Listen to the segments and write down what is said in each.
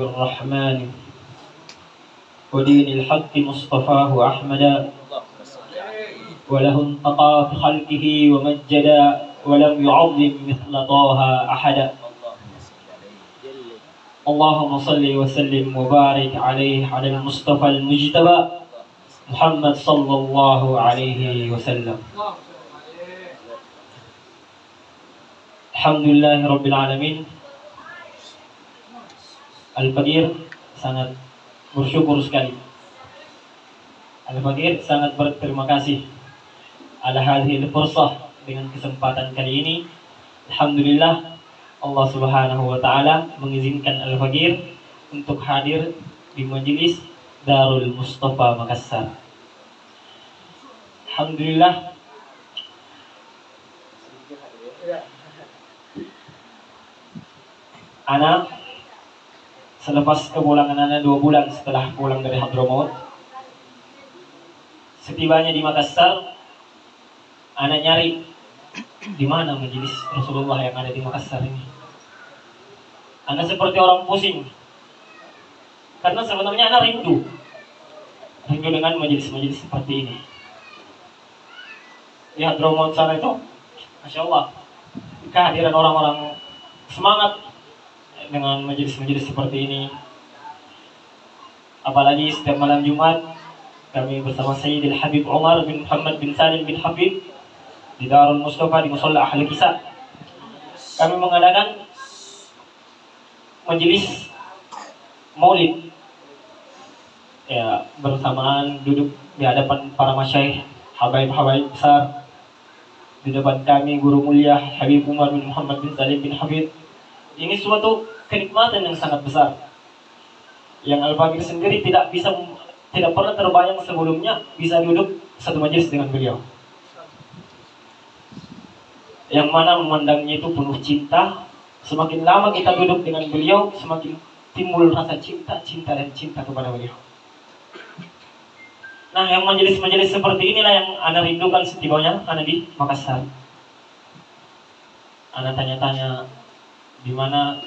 الرحمن ودين الحق مصطفاه أحمدا وله انتقى في خلقه ومجدا ولم يعظم مثل طه أحدا اللهم صل وسلم وبارك عليه على المصطفى المجتبى محمد صلى الله عليه وسلم. Alhamdulillah Rabbil Alamin. Al-Faqir sangat bersyukur sekali. Al-Faqir sangat berterima kasih ala hadhil fursah, dengan kesempatan kali ini. Alhamdulillah Allah Subhanahu wa taala mengizinkan Al-Faqir untuk hadir di majelis Darul Mustafa Makassar. Alhamdulillah. Ana selepas kepulangan Ana 2 bulan setelah pulang dari Hadramaut, setibanya di Makassar, Ana nyari di mana majelis Rasulullah yang ada di Makassar ini. Ana seperti orang pusing, karena sebenarnya Ana rindu dengan majelis-majelis seperti ini. Di Hadramaut sana itu, Masya Allah, kehadiran orang-orang semangat dengan majelis-majelis seperti ini. Apalagi setiap malam Jumat kami bersama Sayyidil Habib Umar bin Muhammad bin Salim bin Habib di Darul Mustafa di Musalla Ahli Kisah, kami mengadakan majelis maulid ya, bersamaan duduk di hadapan para masyayikh, habaib-habaib besar. Di depan kami guru mulia Habib Umar bin Muhammad bin Salim bin Habib. Ini suatu kenikmatan yang sangat besar, yang Al-Faqir sendiri tidak pernah terbayang sebelumnya bisa duduk satu majelis dengan beliau, yang mana memandangnya itu penuh cinta. Semakin lama kita duduk dengan beliau, semakin timbul rasa cinta kepada beliau. Nah, yang majelis-majelis seperti inilah yang Ana rindukan setibanya Ana di Makassar. Ana tanya-tanya di mana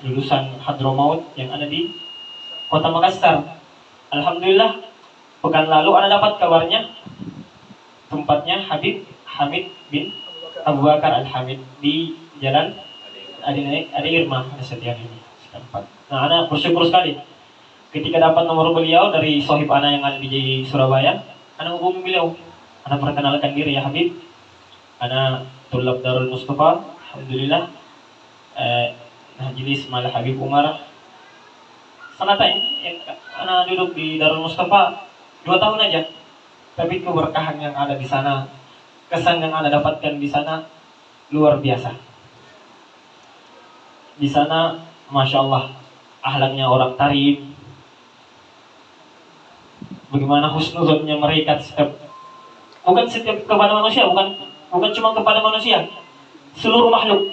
lulusan Hadramaut yang ada di kota Makassar. Alhamdulillah, pekan lalu Ana dapat kabarnya tempatnya Habib Hamid bin Abu Bakar Al-Hamid di Jalan Adi Irma Setian ini tempat. Nah, Ana bersyukur sekali ketika dapat nomor beliau dari sohib Ana yang ada di Surabaya. Ana hubungi beliau, Ana perkenalkan diri, ya Habib, Ana tulab Darul Mustafa. Alhamdulillah, majelis Mal Habib Umar. Sanatain Ana duduk di Darul Mustafa 2 tahun aja, tapi keberkahan yang ada di sana, kesan yang Ana dapatkan di sana luar biasa. Di sana, Masya Allah, ahlaknya orang Tarim, bagaimana husnuzonnya mereka bukan setiap kepada manusia, bukan cuma kepada manusia, seluruh makhluk,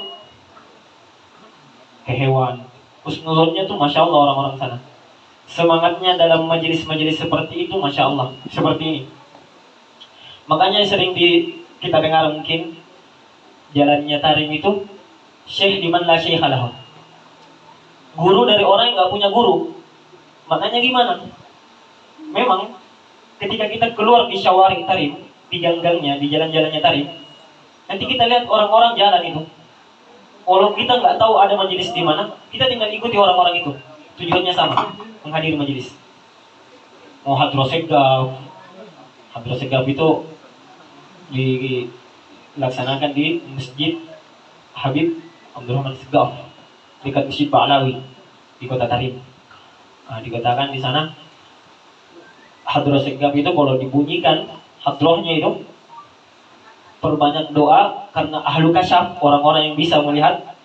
ke hewan. Husnuzonnya tuh Masya Allah orang-orang sana. Semangatnya dalam majelis-majelis seperti itu Masya Allah, seperti ini. Makanya sering kita dengar mungkin jalannya Tarim itu syekh di man la syekh lahu, guru dari orang yang gak punya guru. Makanya gimana? Memang ketika kita keluar di syawari Tarim, di gang-gangnya, di jalan-jalannya Tarim, nanti kita lihat orang-orang jalan itu, walau kita nggak tahu ada majelis di mana, kita tinggal ikuti orang-orang itu. Tujuannya sama, menghadiri majelis. Mau hadrosegaf itu dilaksanakan di Masjid Habib Abdurrahman Segaf dekat Masjid Ba'lawi di kota Tarim. Nah, dikatakan di sana hadrosegaf itu kalau dibunyikan hadrohnya itu perbanyak doa, karena ahlu kasyaf, orang-orang yang bisa melihat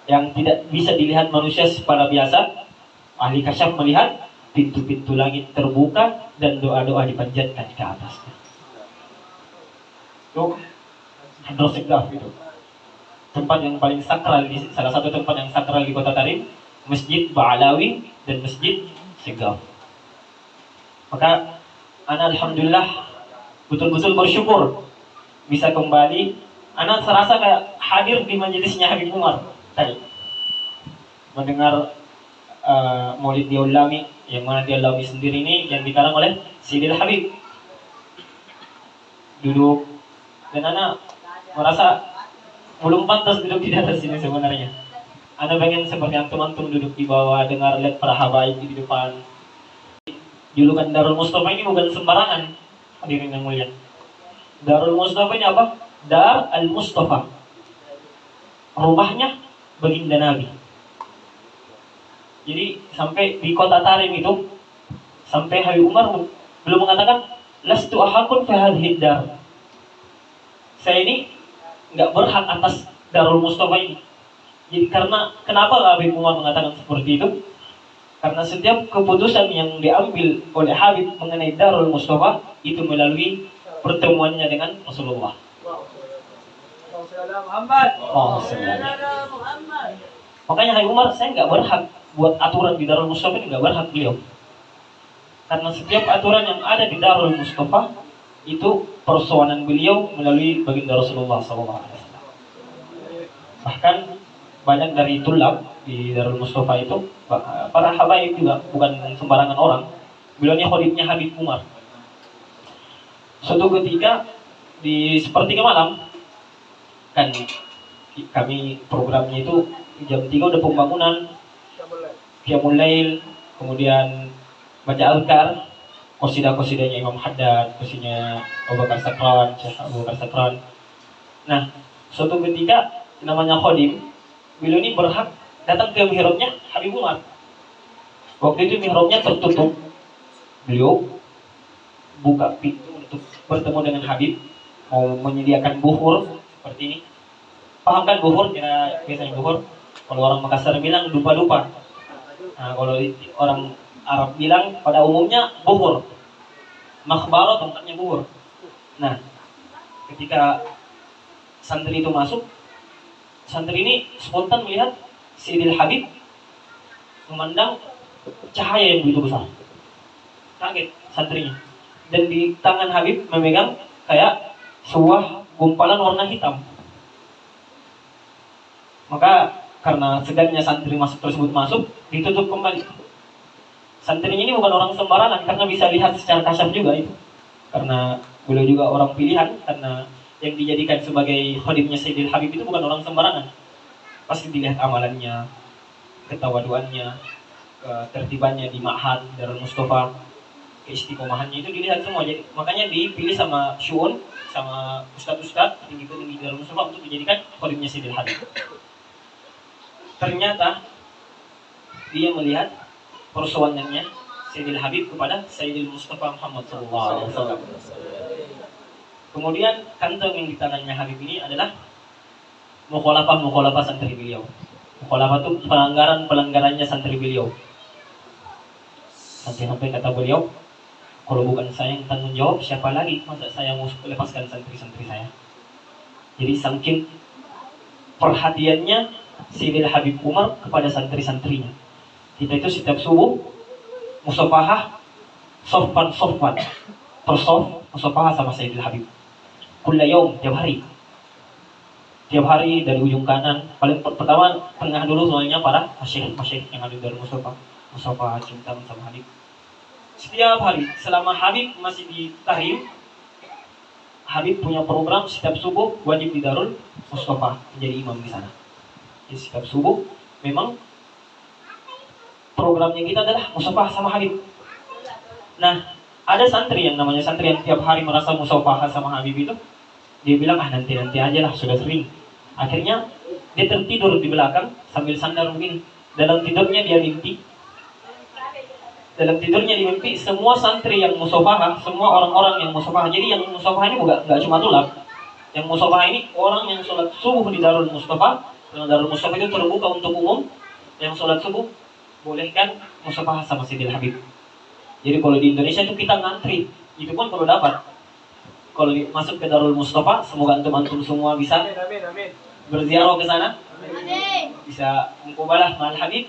yang tidak bisa dilihat manusia secara biasa. Ahli kasyaf melihat pintu-pintu langit terbuka dan doa-doa dipanjatkan ke atasnya. Itu hadrosegaf itu. tempat yang paling sakral, salah satu tempat yang sakral di kota Tarim, Masjid Ba'alawi dan Masjid Segaf. Maka ana alhamdulillah betul-betul bersyukur bisa kembali. Ana serasa kayak hadir di majelisnya Habib Umar tadi, mendengar Maulid Diulami, yang mana Diulami sendiri ini yang dikarang oleh Sidil Habib. Duduk, dan ana merasa belum pantas duduk di atas sini sebenarnya. Ana pengen seperti antum-antum duduk di bawah, dengar lihat para habaib di depan. Julukan Darul Mustafa ini bukan sembarangan, hadirin yang mulia. Darul Mustafa ini apa? Dar al-Mustafa, rumahnya baginda Nabi. Jadi sampai di kota Tarim itu, sampai Habib Umar belum mengatakan lastu ahakun fi hadhihi dar. Saya ini nggak berhak atas Darul Mustafa ini. Jadi kenapa Habib Umar mengatakan seperti itu? Karena setiap keputusan yang diambil oleh Habib mengenai Darul Mustafa itu melalui pertemuannya dengan Rasulullah. Makanya Habib Umar, saya nggak berhak buat aturan di Darul Mustafa ini, nggak berhak beliau. Karena setiap aturan yang ada di Darul Mustafa itu persoalan beliau melalui baginda Rasulullah SAW. Bahkan banyak dari tulab di Darul Mustafa itu para habaib juga, bukan sembarangan orang. Beliau ini khalifnya Habib Umar. Suatu ketika di sepertiga malam, kan kami programnya itu jam 3 udah pembangunan, Qiyamul Lail, kemudian baca Al-Qar, qasidah-qasidahnya Imam Haddad, qasidah Abu Bakar Sakran, Syekh Abu Bakar Sakran. Nah, suatu ketika namanya Khodim, beliau ini berhak datang ke mihrabnya Habib Umar. Waktu itu mihrabnya tertutup. Beliau buka pintu untuk bertemu dengan Habib, mau menyediakan buhur seperti ini. Paham kan buhur? Kira biasanya buhur. Kalau orang Makassar bilang dupa-dupa. Nah, kalau orang Arab bilang pada umumnya buhur. Makhbarah tempatnya buhur. Nah, ketika santri itu masuk, santri ini spontan melihat Sidil Habib memandang cahaya yang begitu besar. Kaget santrinya. Dan di tangan Habib memegang kayak sebuah gumpalan warna hitam. Maka karena segannya santri tersebut masuk, ditutup kembali. Santrinya ini bukan orang sembarangan, karena bisa lihat secara kasar juga itu. Karena beliau juga orang pilihan, karena yang dijadikan sebagai khodimnya Sayyidil Habib itu bukan orang sembarangan. Pasti dilihat amalannya, ketawaduannya, ketertibannya di ma'had, Darul Mustafa, keistiqomahannya itu dilihat semua. Jadi makanya dipilih sama syu'un, sama ustadz-ustadz tinggi-tinggi Darul Mustafa untuk dijadikan khodimnya Sayyidil Habib. Ternyata dia melihat persoalannya Sayyidil Habib kepada Sayyidil Mustafa Muhammad SAW. Kemudian kantong yang di tangannya Habib ini adalah mukhalafah santri beliau. Mukhalafah itu pelanggarannya santri beliau. Sampai kata beliau, kalau bukan saya yang tanggung jawab, siapa lagi? Masa saya mau lepaskan santri-santri saya? Jadi saking perhatiannya Sayyidil Habib Umar kepada santri-santrinya. Kita itu setiap subuh musafahah softpan tersof musafahah sama Sayyidil Habib. Kulla yaum, tiap hari dari ujung kanan. Paling pertama tengah dulu soalnya para masyayikh yang ada dari musafahah cinta sama Habib. Setiap hari selama Habib masih di Tarim, Habib punya program setiap subuh wajib di Darul Mustafa menjadi imam di sana. Jadi setiap subuh memang programnya kita adalah musafah sama Habib. Nah, ada santri yang namanya santri yang tiap hari merasa musafah sama Habib itu, dia bilang nanti aja lah, sudah sering. Akhirnya dia tertidur di belakang sambil sandar begini. Dalam tidurnya dia mimpi. Semua santri yang musafah, semua orang-orang yang musafah. Jadi yang musafah ini nggak cuma tulab. Yang musafah ini orang yang sholat subuh di Darul Mustafa. Darul Mustafa itu terbuka untuk umum. Yang sholat subuh bolehkan musafah sama Sayyidil Habib. Jadi kalau di Indonesia itu kita ngantri, itu pun kalau dapat. Kalau masuk ke Darul Mustafa, semoga antum semua bisa berziarah ke sana, bisa mukobalah mal Habib,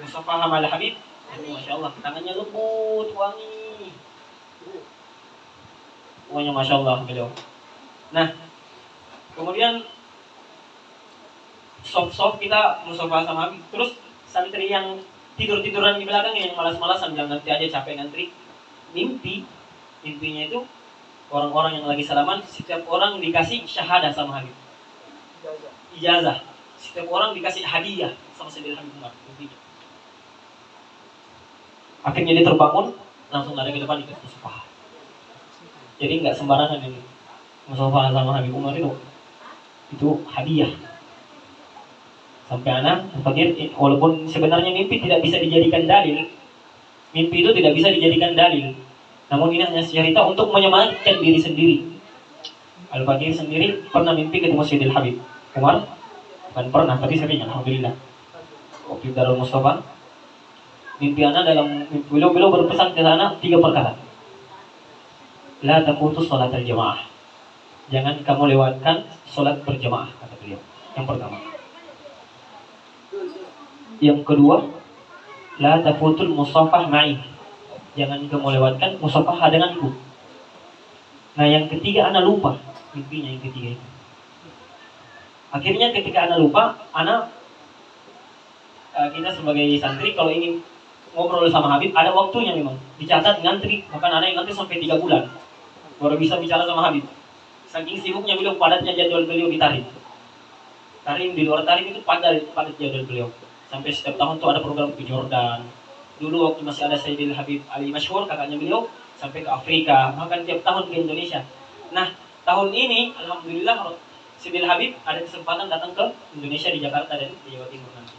musafahah mal Habib. Masya Allah, tangannya lembut, wangi. Pokoknya Masya Allah beliau. Nah, kemudian soft kita musafah sama Habib. Terus santri yang tidur-tiduran di belakang, yang malas-malasan, jangan nanti aja capek ngantri. Mimpinya itu orang-orang yang lagi salaman, setiap orang dikasih syahadah sama Habib, ijazah. Setiap orang dikasih hadiah sama Sayyidina Habib Umar. Mimpinya. Akhirnya dia terbangun, langsung lari ke depan ikut musafah. Jadi nggak sembarangan ini musafah sama Habib Umar itu hadiah. Sampai anak berpikir, walaupun sebenarnya mimpi tidak bisa dijadikan dalil, mimpi itu tidak bisa dijadikan dalil, namun ini hanya cerita untuk menyemangatkan diri sendiri. Al-Fakir sendiri pernah mimpi ketemu Sayyidil Habib Umar, bukan pernah, tapi sering, alhamdulillah. Waktu Darul Mustafa, mimpi anak dalam beliau berpesan ke sana 3 perkara. La tafutus salat al-jamaah. Jangan kamu lewatkan salat berjamaah, kata beliau. Yang pertama. Yang kedua, la tafutul musafah ma'i. Jangan kamu lewatkan musafah denganku. Nah, yang ketiga anak lupa mimpinya yang ketiga itu. Akhirnya ketika anak lupa, kita sebagai santri kalau ingin ngobrol sama Habib ada waktunya memang. Dicatat ngantri, bahkan anak yang ngantri sampai 3 bulan baru bisa bicara sama Habib. Saking sibuknya beliau, padatnya jadwal beliau di Tarim. Tarim di luar Tarim itu padat jadwal beliau. Sampai setiap tahun tuh ada program ke Jordan. Dulu waktu masih ada Sayyidil Habib Ali Masyhur, kakaknya beliau, sampai ke Afrika, bahkan tiap tahun ke Indonesia. Nah, tahun ini alhamdulillah Sayyidil Habib ada kesempatan datang ke Indonesia, di Jakarta dan di Jawa Timur nanti.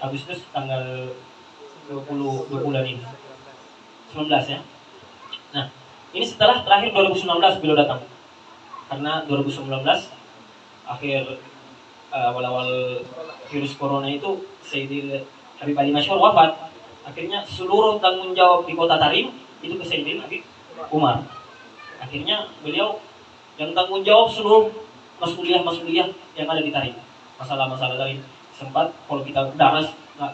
Agustus tanggal 20 bulan ini. 19 ya. Nah, ini setelah terakhir 2019 beliau datang. Karena 2019 akhir awal-awal virus corona itu Sayyidil Habib Ali Masyhur wafat. Akhirnya seluruh tanggung jawab di kota Tarim itu ke Sayyidil Habib Umar. Akhirnya beliau yang tanggung jawab seluruh masuliah yang ada di Tarim. Masalah-masalah lain. Sempat kalau kita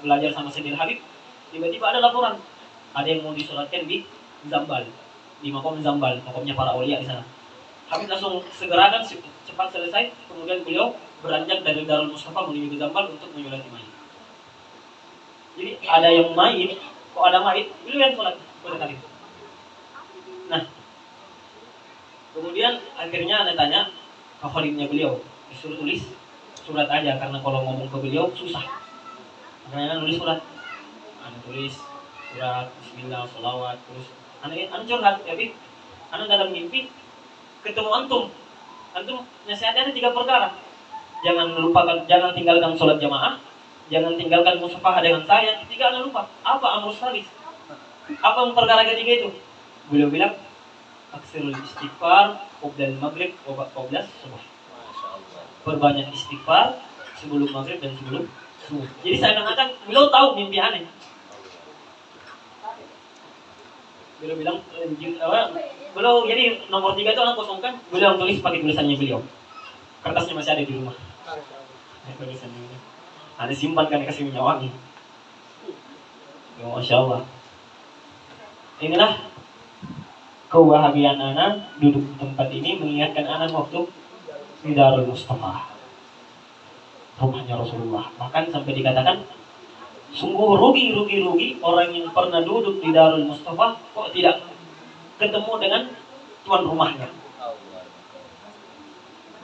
belajar sama Sayyidil Habib, tiba-tiba ada laporan ada yang mau disolatkan di Zambal, di makom Zambal, makomnya para aulia di sana. Habib langsung segerakan cepat selesai, kemudian beliau beranjak dari Darul Mustafa menuju ke Zambal untuk menyolati mayit. Jadi ada yang mayit, kok ada mayit, beliau yang sholat pada kali itu. Nah, kemudian akhirnya ada tanya ke khalifnya beliau, disuruh tulis surat aja, karena kalau ngomong ke beliau susah. Makanya nulis surat, tulis surat Bismillah, sholawat, terus anak curhat, tapi anak dalam mimpi ketemu antum nasihatnya ada 3 perkara. Jangan tinggalkan sholat jamaah, jangan tinggalkan musafah dengan saya. Ketiga anak lupa, apa amrus salis? Apa perkara ketiga itu? Beliau bilang, aksirul istighfar qabla maghrib wa qabla subuh. Perbanyak istighfar sebelum maghrib dan sebelum subuh. Jadi seakan-akan beliau tahu mimpi aneh. Beliau bilang, beliau jadi nomor 3 itu anak kosongkan, beliau tulis pakai tulisannya beliau. Kertasnya masih ada di rumah. Tulisannya ada simpan kan, kasih minyak wangi. Ya, Masya Allah. Inilah kewahabian anak duduk di tempat ini mengingatkan anak waktu di Darul Mustafa, rumahnya Rasulullah. Bahkan sampai dikatakan, sungguh rugi orang yang pernah duduk di Darul Mustafa kok tidak ketemu dengan tuan rumahnya.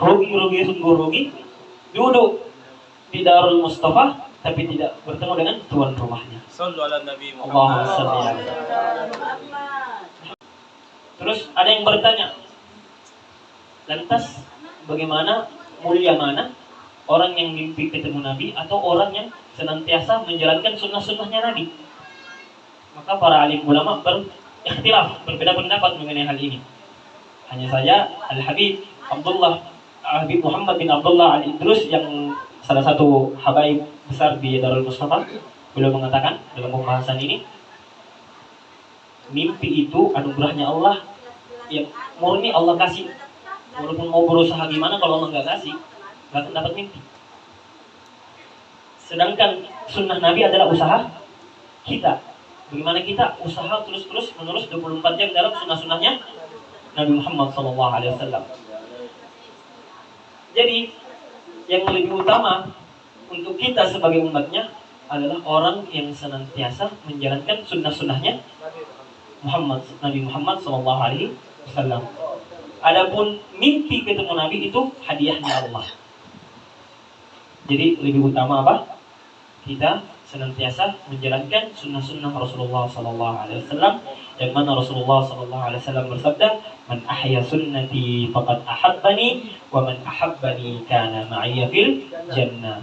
Sungguh rugi duduk di Darul Mustafa tapi tidak bertemu dengan tuan rumahnya. Sallu ala Nabi Muhammad. Terus ada yang bertanya, lantas bagaimana, mulia mana orang yang mimpi ketemu Nabi atau orang yang senantiasa menjalankan sunnah-sunnahnya Nabi? Maka para alim ulama berikhtilaf, berbeda pendapat mengenai hal ini. Hanya saja Al-Habib Muhammad bin Abdullah Al-Idrus, yang salah satu habaib besar di Darul Mustafa, beliau mengatakan dalam pembahasan ini, mimpi itu anugerahnya Allah yang murni Allah kasih Walaupun mau berusaha gimana, kalau Allah nggak kasih, nggak akan dapat mimpi. Sedangkan sunnah Nabi adalah usaha kita. Bagaimana kita usaha terus-terus menerus 24 jam dalam sunnah-sunnahnya Nabi Muhammad SAW. Jadi yang lebih utama untuk kita sebagai umatnya adalah orang yang senantiasa menjalankan sunnah-sunnahnya Nabi Muhammad SAW. Adapun mimpi ketemu Nabi itu hadiahnya Allah. Jadi lebih utama apa? Kita senantiasa menjalankan sunnah-sunnah Rasulullah SAW, yang mana Rasulullah SAW bersabda, "Man ahya sunnati faqad ahabbani, wa man ahabbani kana ma'iyya fil jannah."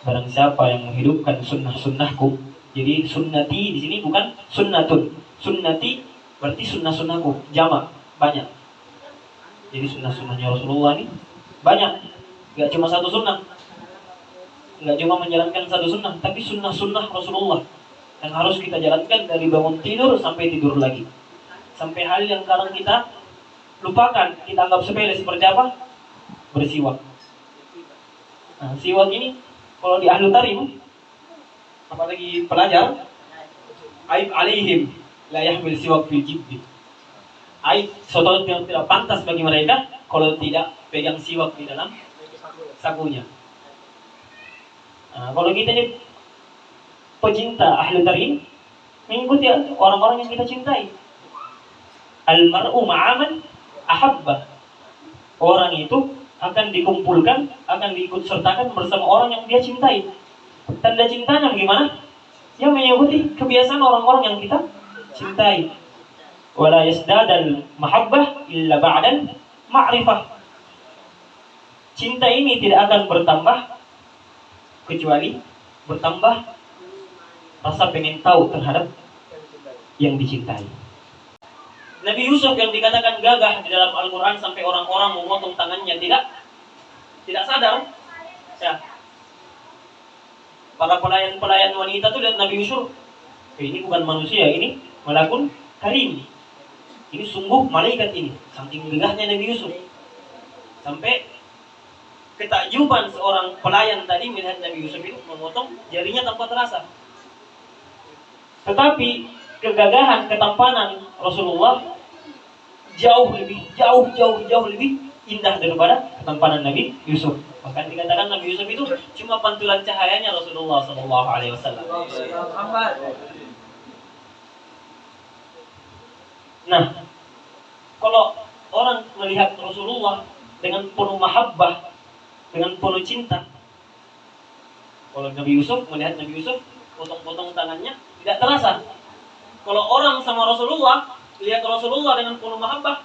Barang siapa yang menghidupkan sunnah-sunnahku. Jadi sunnati di sini bukan sunnatun. Sunnati berarti sunnah-sunnahku, jamak, banyak. Jadi sunnah-sunnahnya Rasulullah ini banyak. Gak cuma satu sunnah, gak cuma menjalankan satu sunnah, tapi sunnah-sunnah Rasulullah yang harus kita jalankan dari bangun tidur sampai tidur lagi. Sampai hal yang kadang kita lupakan, kita anggap sepele, seperti apa? Bersiwak. Nah, siwak ini kalau di ahlu tarim, apalagi pelajar, aib alaihim la yahmil siwak fil jibbi. Aib suatu yang tidak pantas bagi mereka kalau tidak pegang siwak di dalam sakunya. Nah, kalau kita ini pecinta ahli tarim, mengikuti orang-orang yang kita cintai. Al-mar'u ma'aman ahabba. Orang itu akan dikumpulkan, akan diikut sertakan bersama orang yang dia cintai. Tanda cintanya bagaimana? Dia mengikuti kebiasaan orang-orang yang kita cintai. Wala yasdadal mahabbah illa ba'dal ma'rifah. Cinta ini tidak akan bertambah kecuali bertambah rasa pengen tahu terhadap yang dicintai. Nabi Yusuf yang dikatakan gagah di dalam Al-Quran sampai orang-orang memotong tangannya tidak sadar. Ya. Para pelayan wanita tuh lihat Nabi Yusuf, ini bukan manusia, ini malakun karim. Ini sungguh malaikat ini. Saking gagahnya Nabi Yusuf. Sampai ketakjuban seorang pelayan tadi melihat Nabi Yusuf itu memotong jarinya tanpa terasa. Tetapi kegagahan, ketampanan Rasulullah jauh lebih indah daripada ketampanan Nabi Yusuf. Bahkan dikatakan Nabi Yusuf itu cuma pantulan cahayanya Rasulullah SAW. Nah, kalau orang melihat Rasulullah dengan penuh mahabbah, dengan penuh cinta, kalau Nabi Yusuf melihat Nabi Yusuf potong-potong tangannya tidak terasa. Kalau orang sama Rasulullah, lihat Rasulullah dengan penuh mahabbah,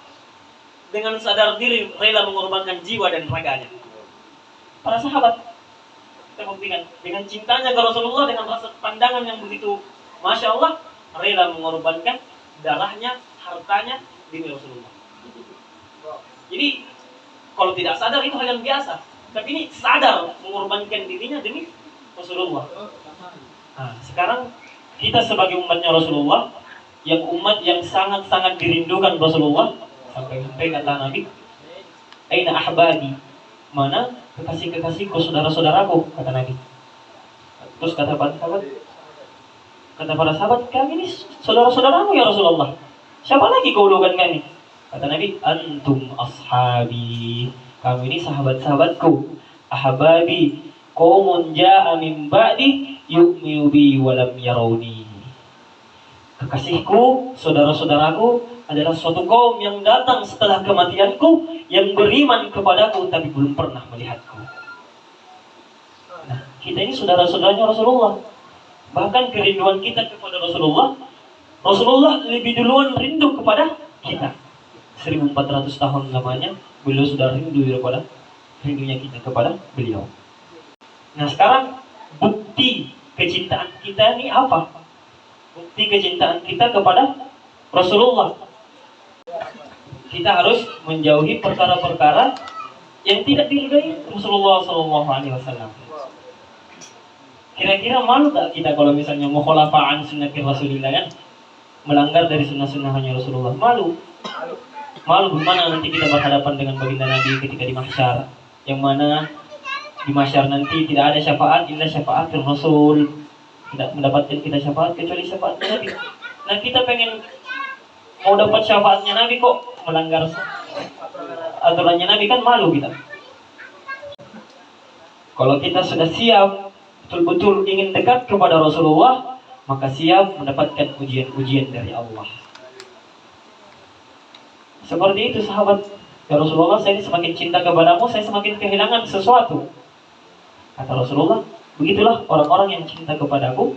dengan sadar diri rela mengorbankan jiwa dan raganya. Para sahabat, kita buktikan dengan cintanya ke Rasulullah, dengan rasa pandangan yang begitu Masya Allah, rela mengorbankan darahnya, hartanya demi Rasulullah. Jadi kalau tidak sadar itu hal yang biasa, tapi ini sadar mengorbankan dirinya demi Rasulullah. Nah, sekarang kita sebagai umatnya Rasulullah, yang umat yang sangat-sangat dirindukan Rasulullah, sampai kata Nabi, "Aina ahbadi?" Mana kekasih-kekasihku, saudara-saudaraku, kata Nabi. Terus kata para sahabat, kami ini saudara-saudaramu ya Rasulullah. Siapa lagi kau ulukan kami? Kata Nabi, "Antum ashabi." Kami ini sahabat-sahabatku. Ahbabi qaumun jaa min ba'di yu'minu bi wa lam yarawni. Kekasihku, saudara-saudaraku adalah suatu kaum yang datang setelah kematianku, yang beriman kepadaku tapi belum pernah melihatku. Nah, kita ini saudara-saudaranya Rasulullah. Bahkan kerinduan kita kepada Rasulullah lebih duluan rindu kepada kita. 1400 tahun lamanya beliau sudah rindu daripada rindunya kita kepada beliau. Nah, sekarang bukti kecintaan kita ini apa? Bukti kecintaan kita kepada Rasulullah. Kita harus menjauhi perkara-perkara yang tidak diridhai Rasulullah SAW. Kira-kira malu tak kita kalau misalnya mukhalafa'an sunnatir Rasulillah, kan? Melanggar dari sunnah-sunnahnya Rasulullah. Malu. Malu bagaimana nanti kita berhadapan dengan baginda Nabi ketika di mahsyar, yang mana di mahsyar nanti tidak ada syafaat illa syafaat Rasul, tidak mendapatkan kita syafaat kecuali syafaatnya Nabi. Nah kita pengen mau dapat syafaatnya Nabi kok melanggar aturannya Nabi, kan malu kita. Kalau kita sudah siap betul-betul ingin dekat kepada Rasulullah, maka siap mendapatkan ujian-ujian dari Allah. Seperti itu sahabat, ya Rasulullah, saya semakin cinta kepadamu, saya semakin kehilangan sesuatu. Kata Rasulullah, begitulah orang-orang yang cinta kepadaku,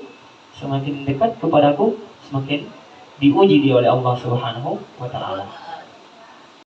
semakin dekat kepadaku, semakin diuji dia oleh Allah Subhanahu wa Ta'ala.